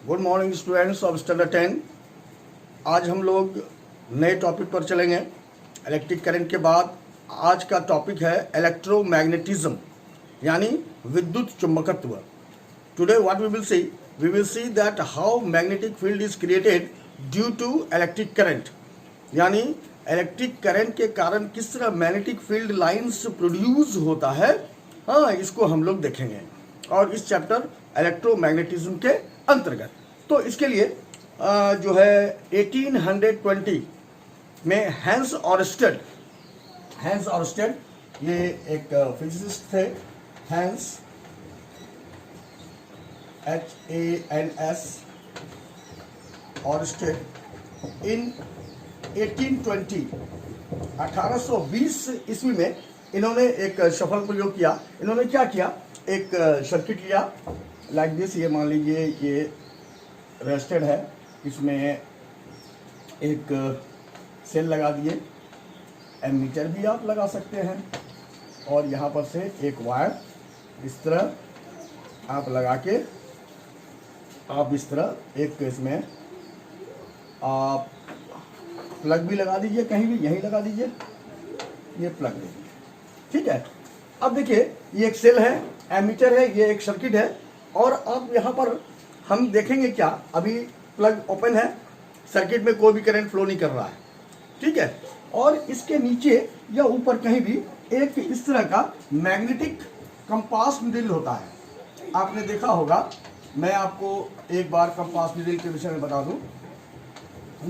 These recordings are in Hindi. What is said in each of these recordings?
Good morning students of standard 10। आज हम लोग नए टॉपिक पर चलेंगे। इलेक्ट्रिक करंट के बाद आज का टॉपिक है इलेक्ट्रोमैग्नेटिज्म यानी विद्युत चुंबकत्व। Today what we will see that how magnetic field is created due to electric current, यानी इलेक्ट्रिक करंट के कारण किस तरह मैग्नेटिक फील्ड लाइंस प्रोड्यूस होता है। हाँ, इसको हम लोग देखेंगे और इस चैप्टर इलेक्ट्रोमैग्नेटिज्म के अंतर्गत। तो इसके लिए जो है 1820 में हैंस ऑरस्टेड ये एक फिजिसिस्ट थे। हैंस HANS ऑरस्टेड इन 1820 ईस्वी में इन्होंने एक सफल प्रयोग किया। इन्होंने क्या किया, एक सर्किट लिया लाइक दिस। ये मान लीजिए ये रेस्टेड है, इसमें एक सेल लगा दिए, एमीटर भी आप लगा सकते हैं, और यहाँ पर से एक वायर इस तरह आप लगा के आप इस तरह एक इसमें आप प्लग भी लगा दीजिए, कहीं भी यहीं लगा दीजिए, ये प्लग दे दीजिए। ठीक है, अब देखिए ये एक सेल है, एमीटर है, ये एक सर्किट है, और अब यहाँ पर हम देखेंगे क्या, अभी प्लग ओपन है, सर्किट में कोई भी करंट फ्लो नहीं कर रहा है। ठीक है, और इसके नीचे या ऊपर कहीं भी एक इस तरह का मैग्नेटिक कंपास नीडल होता है। आपने देखा होगा, मैं आपको एक बार कंपास नीडल के विषय में बता दूं।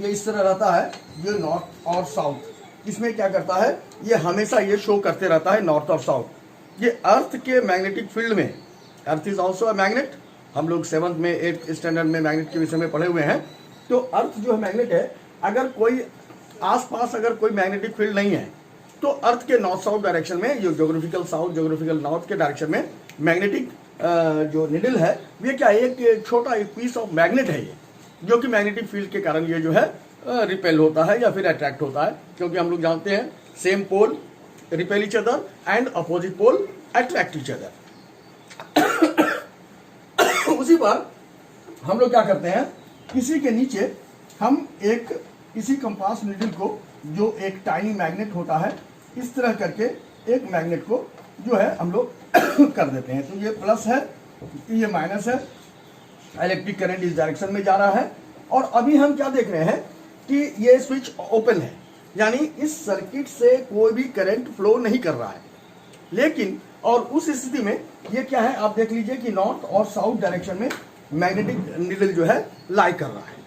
ये इस तरह रहता है, ये नॉर्थ और साउथ। इसमें क्या करता है, ये हमेशा ये शो करते रहता है नॉर्थ और साउथ। ये अर्थ के मैग्नेटिक फील्ड में, earth is also a magnet, हम लोग 7th में 8th स्टैंडर्ड में मैग्नेट के विषय में पढ़े हुए हैं। तो अर्थ जो है मैग्नेट है, अगर कोई आसपास अगर कोई मैग्नेटिक फील्ड नहीं है तो अर्थ के नॉर्थ साउथ डायरेक्शन में, ये ज्योग्राफिकल साउथ ज्योग्राफिकल नॉर्थ के डायरेक्शन में मैग्नेटिक जो निडल है, ये क्या है, एक छोटा एक पीस ऑफ मैग्नेट है ये, जो कि मैग्नेटिक फील्ड के कारण ये जो है रिपेल होता है या फिर अट्रैक्ट होता है। क्योंकि हम लोग जानते हैं same pole repel each other and opposite pole attract each other. उसी पर हम लोग क्या करते हैं, इसी के नीचे हम एक इसी कंपास नीडल को, जो एक टाइनी मैग्नेट होता है, इस तरह करके एक मैग्नेट को जो है हम लोग कर देते हैं। तो ये प्लस है, ये माइनस है, इलेक्ट्रिक करंट इस डायरेक्शन में जा रहा है। और अभी हम क्या देख रहे हैं कि ये स्विच ओपन है, यानी इस सर्किट से कोई भी करंट फ्लो नहीं कर रहा है। लेकिन और उस स्थिति में ये क्या है, आप देख लीजिए कि नॉर्थ और साउथ डायरेक्शन में मैग्नेटिक नीडल जो है लाई कर रहा है।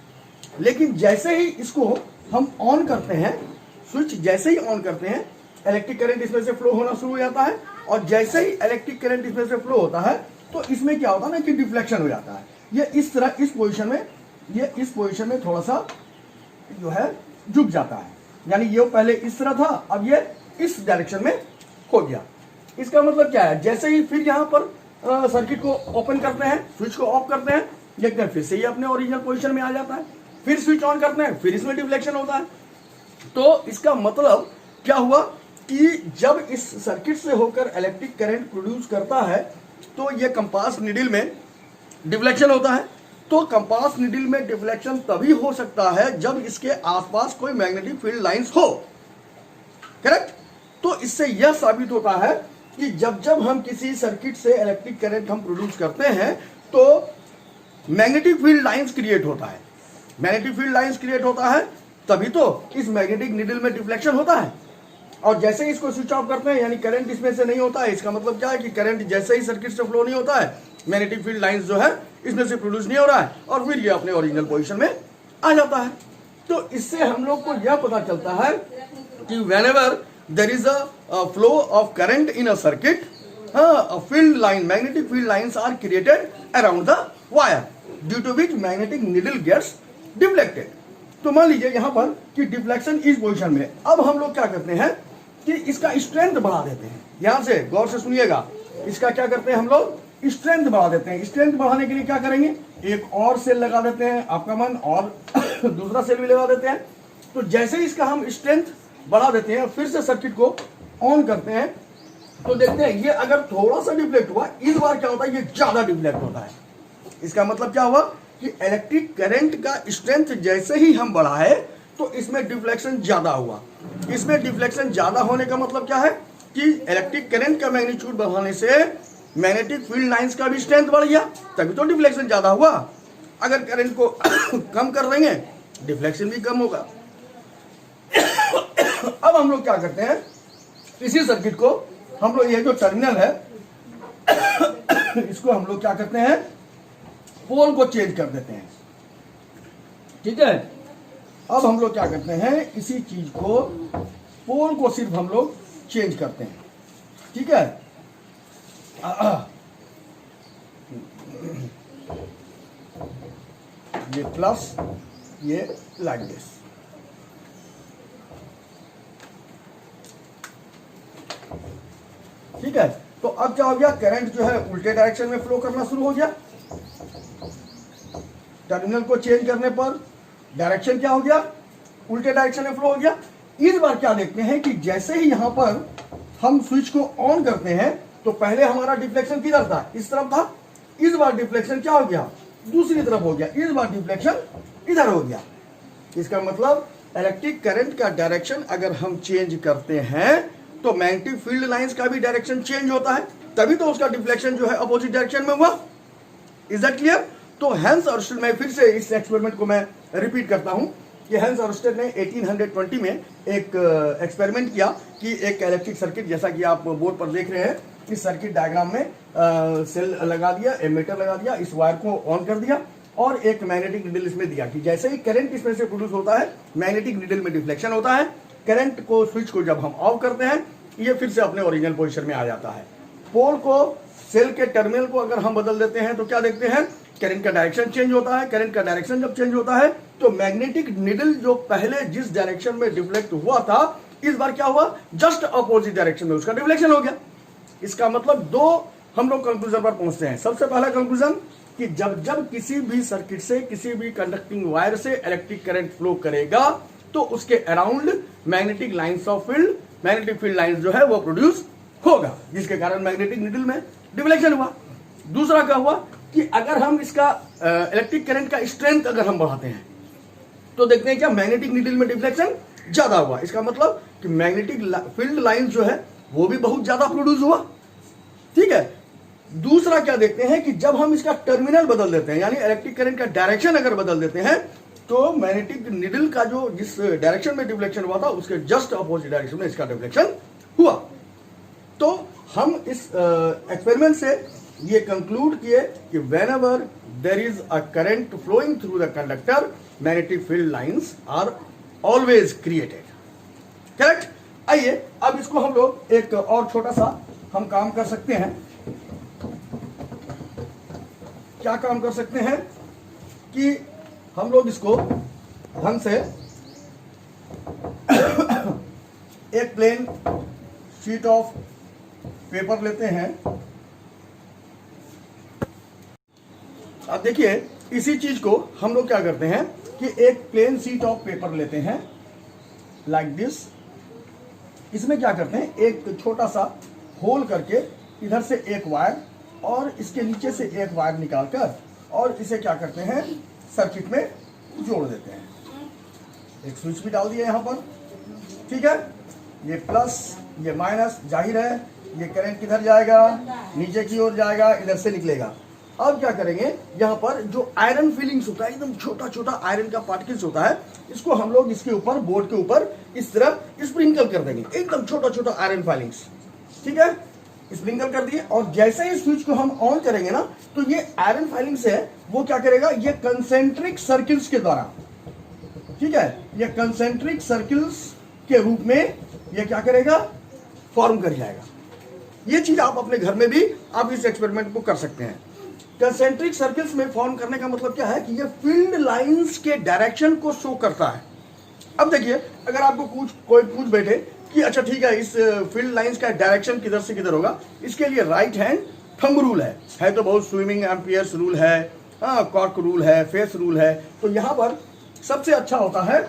लेकिन जैसे ही इसको हम ऑन करते हैं, स्विच जैसे ही ऑन करते हैं, इलेक्ट्रिक करंट इसमें से फ्लो होना शुरू हो जाता है। और जैसे ही इलेक्ट्रिक करंट इसमें से फ्लो होता है तो इसमें क्या होता है ना कि डिफ्लेक्शन हो जाता है। ये इस तरह इस पोजीशन में, ये इस पोजीशन में थोड़ा सा जो है झुक जाता है, यानी ये पहले इस तरह था, अब ये इस डायरेक्शन में हो गया। इसका मतलब क्या है, जैसे ही फिर यहाँ पर सर्किट को ओपन करते हैं, स्विच को ऑफ करते हैं, एकदम फिर से ये अपने ओरिजिनल पोजीशन में आ जाता है। फिर स्विच ऑन करते हैं, फिर इसमें डिफ्लेक्शन होता है। तो इसका मतलब क्या हुआ कि जब इस सर्किट से होकर इलेक्ट्रिक करंट प्रोड्यूस करता है तो ये कंपास नीडल में डिफ्लेक्शन होता है। तो कंपास नीडल में डिफ्लेक्शन तभी हो सकता है जब इसके आसपास कोई मैग्नेटिक फील्ड लाइंस हो। करेक्ट। तो इससे यह साबित होता है कि जब जब हम किसी सर्किट से इलेक्ट्रिक करंट हम प्रोड्यूस करते हैं तो मैग्नेटिक फील्ड लाइंस क्रिएट होता है। मैग्नेटिक फील्ड लाइंस क्रिएट होता है तभी तो इस मैग्नेटिक नीडल में डिफ्लेक्शन होता है। और जैसे ही इसको स्विच ऑफ करते हैं, यानी करंट इसमें से नहीं होता है, इसका मतलब क्या है कि करंट जैसे ही सर्किट से फ्लो नहीं होता है, मैग्नेटिक फील्ड लाइंस जो है इसमें से प्रोड्यूस नहीं हो रहा है, और फिर ये अपने ओरिजिनल पोजीशन में आ जाता है। तो इससे हम लोग को यह पता चलता है कि whenever there is a flow of current in a circuit, a field line, magnetic field lines are created around the wire, due to which magnetic needle gets deflected. तो मान लीजिए यहाँ पर कि डिफ्लेक्शन इस पोजीशन में, अब हम लोग क्या करते हैं कि इसका स्ट्रेंथ बढ़ा देते हैं। ध्यान से गौर से सुनिएगा, इसका क्या करते हैं हम लोग, स्ट्रेंथ बढ़ा देते हैं। स्ट्रेंथ बढ़ाने के लिए क्या करेंगे, एक और सेल लगा देते हैं आपका मन, और दूसरा सेल भी लगा देते हैं। तो जैसे ही इसका हम स्ट्रेंथ बढ़ा देते हैं, फिर से सर्किट को ऑन करते हैं, तो देखते हैं ये अगर थोड़ा सा डिफ्लेक्ट हुआ, इस बार क्या होता है, ये ज्यादा डिफ्लेक्ट होता है। इसका मतलब क्या हुआ कि इलेक्ट्रिक करंट का स्ट्रेंथ जैसे ही हम बढ़ाए तो इसमें डिफ्लेक्शन ज्यादा हुआ। इसमें डिफ्लेक्शन ज्यादा होने का मतलब क्या है कि इलेक्ट्रिक करंट का मैग्नीट्यूड बढ़ाने से मैग्नेटिक फील्ड लाइंस का भी स्ट्रेंथ बढ़ गया, तभी तो डिफ्लेक्शन ज्यादा हुआ। अगर करंट को कम कर देंगे डिफ्लेक्शन भी कम होगा। अब हम लोग क्या करते हैं, इसी सर्किट को हम लोग, ये जो टर्मिनल है इसको हम लोग क्या करते हैं, पोल को चेंज कर देते हैं। ठीक है, अब हम लोग क्या करते हैं, इसी चीज को, पोल को सिर्फ हम लोग चेंज करते हैं। ठीक है, ये प्लस, ये लाइक दिस। ठीक है, तो अब क्या हो गया, करंट जो है उल्टे डायरेक्शन में फ्लो करना शुरू हो गया। टर्मिनल को चेंज करने पर डायरेक्शन क्या हो गया, उल्टे डायरेक्शन में फ्लो हो गया। इस बार क्या देखते हैं कि जैसे ही यहां पर हम स्विच को ऑन करते हैं तो पहले हमारा डिफ्लेक्शन किधर था, इस तरफ था। इस बार डिफ्लेक्शन क्या हो गया, दूसरी तरफ हो गया। इस बार डिफ्लेक्शन इधर हो गया। इसका मतलब इलेक्ट्रिक करंट का डायरेक्शन अगर हम चेंज करते हैं तो मैग्नेटिक फील्ड लाइंस का भी डायरेक्शन चेंज होता है, तभी तो उसका डिफ्लेक्शन जो है अपोजिट डायरेक्शन में हुआ। Is that clear? तो हेंस ऑर्स्टेड, मैं फिर से इस एक्सपेरिमेंट को मैं रिपीट करता हूं कि हेंस ऑर्स्टेड ने 1820 में एक एक्सपेरिमेंट किया कि एक इलेक्ट्रिक सर्किट, जैसा कि आप बोर्ड पर देख रहे हैं, इस सर्किट डायग्राम में सेल लगा दिया, एमीटर लगा दिया, इस वायर को ऑन कर दिया और एक मैग्नेटिक नीडल इसमें दिया कि जैसे ही करंट इसमें से प्रोड्यूस होता है मैग्नेटिक नीडल में डिफ्लेक्शन होता है। करंट को, स्विच को जब हम ऑफ करते हैं ये फिर से अपने ओरिजिनल पोजीशन में आ जाता है। पोल को, सेल के टर्मिनल को अगर हम बदल देते हैं तो क्या देखते हैं, करंट का डायरेक्शन चेंज होता है। करंट का डायरेक्शन जब चेंज होता है तो मैग्नेटिक नीडल जो पहले जिस डायरेक्शन में डिफ्लेक्ट हुआ था, इस बार क्या हुआ, जस्ट अपोजिट डायरेक्शन में उसका डिफ्लेक्शन हो गया। इसका मतलब दो हम लोग कंक्लूजन पर पहुंचते हैं। सबसे पहला कंक्लूजन कि जब जब किसी भी सर्किट से, किसी भी कंडक्टिंग वायर से इलेक्ट्रिक करंट फ्लो करेगा तो उसके around magnetic lines of field, magnetic field lines जो है वो प्रोड्यूस होगा, जिसके कारण मैग्नेटिक नीडल में डिफ्लेक्शन हुआ। दूसरा क्या हुआ कि अगर हम इसका इलेक्ट्रिक करंट का स्ट्रेंथ अगर हम बढ़ाते हैं तो देखते हैं क्या, मैग्नेटिक नीडल में डिफ्लेक्शन ज्यादा हुआ। इसका मतलब कि मैग्नेटिक फील्ड लाइन जो है वो भी बहुत ज्यादा प्रोड्यूस हुआ। ठीक है, दूसरा क्या देखते हैं कि जब हम इसका टर्मिनल बदल देते हैं, यानी इलेक्ट्रिक करंट का डायरेक्शन अगर बदल देते हैं तो मैग्नेटिक नीडल का जो जिस डायरेक्शन में डिफ्लेक्शन हुआ था उसके जस्ट अपोजिट डायरेक्शन में इसका डिफ्लेक्शन हुआ। तो हम इस एक्सपेरिमेंट से ये कंक्लूड किए कि whenever there is a current flowing through the conductor, magnetic field lines are always created. Correct? आइए अब इसको हम लोग एक और छोटा सा हम काम कर सकते हैं। क्या काम कर सकते हैं कि हम लोग इसको ढंग से एक प्लेन शीट ऑफ पेपर लेते हैं। अब देखिए, इसी चीज को हम लोग क्या करते हैं कि एक प्लेन शीट ऑफ पेपर लेते हैं लाइक दिस। इसमें क्या करते हैं, एक छोटा सा होल करके इधर से एक वायर और इसके नीचे से एक वायर निकालकर और इसे क्या करते हैं, सर्किट में जोड़ देते हैं। एक स्विच भी डाल दिया यहां पर। ठीक है, ये प्लस, ये माइनस, जाहिर है ये करंट किधर जाएगा, नीचे की ओर जाएगा, इधर से निकलेगा। अब क्या करेंगे, यहाँ पर जो आयरन फिलिंग्स होता है, एकदम छोटा छोटा आयरन का पार्टिकल्स होता है, इसको हम लोग इसके ऊपर, बोर्ड के ऊपर इस तरह स्प्रिंकल कर देंगे, एकदम छोटा छोटा आयरन फाइलिंग्स। ठीक है, स्प्रिंकल कर दिए और जैसे ही स्विच को हम ऑन करेंगे ना तो ये आयरन फाइलिंग्स है वो क्या करेगा, ये कंसेंट्रिक सर्किल्स के द्वारा, ठीक है, ये कंसेंट्रिक सर्किल्स के रूप में ये क्या करेगा, फॉर्म कर जाएगा। ये चीज आप अपने घर में भी आप इस एक्सपेरिमेंट को कर सकते हैं। कंसेंट्रिक सर्किल्स में फॉर्म करने का मतलब क्या है कि ये फील्ड लाइंस के डायरेक्शन को शो करता है। अब देखिए, अगर आपको कोई पूछ बैठे कि अच्छा ठीक है, इस फील्ड लाइंस का डायरेक्शन किधर से किधर होगा, इसके लिए राइट हैंड थंब रूल है तो बहुत, स्विमिंग एम्पियर्स रूल है, कॉर्क रूल है, फेस रूल है। तो यहाँ पर सबसे अच्छा होता है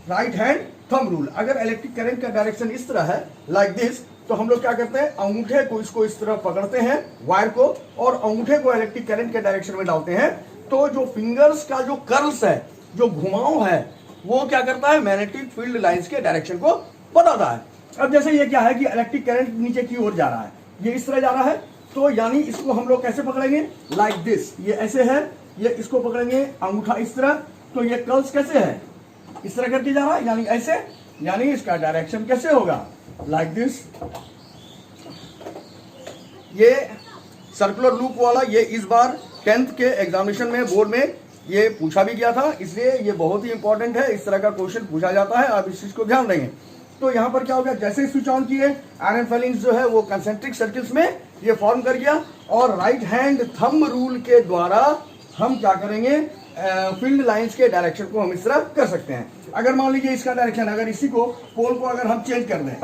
राइट हैंड थंब रूल। अगर इलेक्ट्रिक करंट का डायरेक्शन इस तरह है लाइक दिस, तो हम लोग क्या करते हैं, अंगूठे को इसको इस तरह पकड़ते हैं वायर को और अंगूठे को इलेक्ट्रिक करंट के डायरेक्शन में डालते हैं तो जो फिंगर्स का जो कर्ल्स है, जो घुमाव है, वो क्या करता है, मैग्नेटिक फील्ड लाइंस के डायरेक्शन को बताता है। अब जैसे ये क्या है कि इलेक्ट्रिक करंट नीचे की ओर जा रहा है, ये इस तरह जा रहा है, तो यानी इसको हम लोग कैसे पकड़ेंगे, लाइक दिस, ये ऐसे है, ये इसको पकड़ेंगे अंगूठा इस तरह, तो ये कर्ल्स कैसे है, इस तरह करके जा रहा है, यानी ऐसे, यानी इसका डायरेक्शन कैसे होगा, लाइक दिस। ये सर्कुलर लूप वाला ये इस बार 10th के एग्जामिनेशन में बोर्ड में ये पूछा भी गया था, इसलिए ये बहुत ही इंपॉर्टेंट है, इस तरह का क्वेश्चन पूछा जाता है, आप इस चीज को ध्यान देंगे। तो यहाँ पर क्या हो गया, जैसे स्विच ऑन किए आयरन फिलिंग्स जो है वो कंसेंट्रिक सर्किल्स में ये फॉर्म कर गया, और राइट हैंड थंब रूल के द्वारा हम क्या करेंगे, फील्ड लाइंस के डायरेक्शन को हम इस तरह कर सकते हैं। अगर मान लीजिए इसका डायरेक्शन, अगर इसी को पोल को अगर हम चेंज कर दें,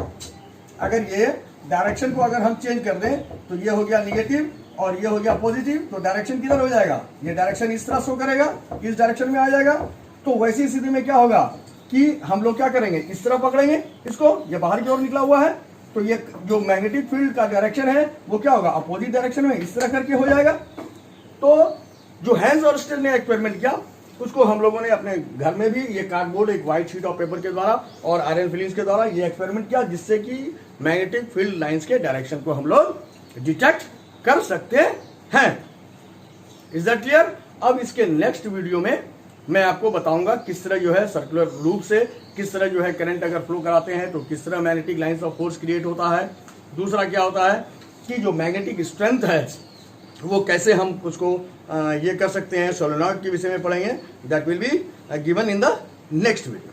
अगर ये डायरेक्शन को अगर हम चेंज कर दें, तो ये हो गया निगेटिव और ये हो गया पॉजिटिव, तो डायरेक्शन किधर हो जाएगा, ये डायरेक्शन इस तरह शो करेगा, इस डायरेक्शन में आ जाएगा। तो वैसी स्थिति में क्या होगा कि हम लोग क्या करेंगे, इस तरह पकड़ेंगे इसको, ये बाहर की ओर निकला हुआ है, तो ये जो मैग्नेटिक फील्ड का डायरेक्शन है वो क्या होगा, अपोजिट डायरेक्शन में इस तरह करके हो जाएगा। तो जो हैंस और स्टिल ने एक्सपेरिमेंट किया, उसको हम लोगों ने अपने घर में भी ये कार्डबोर्ड, एक व्हाइट शीट ऑफ पेपर के द्वारा और आयरन फिलिंग्स के द्वारा ये एक्सपेरिमेंट किया, जिससे कि मैग्नेटिक फील्ड लाइंस के डायरेक्शन को हम लोग डिटेक्ट कर सकते हैं। Is that clear? अब इसके नेक्स्ट वीडियो में मैं आपको बताऊंगा किस तरह जो है सर्कुलर लूप से किस तरह जो है करंट अगर फ्लो कराते हैं तो किस तरह magnetic lines of force create होता है। दूसरा क्या होता है कि जो मैग्नेटिक स्ट्रेंथ है वो कैसे हम उसको ये कर सकते हैं, सोलेनॉइड के विषय में पढ़ेंगे। That will be given in the next video.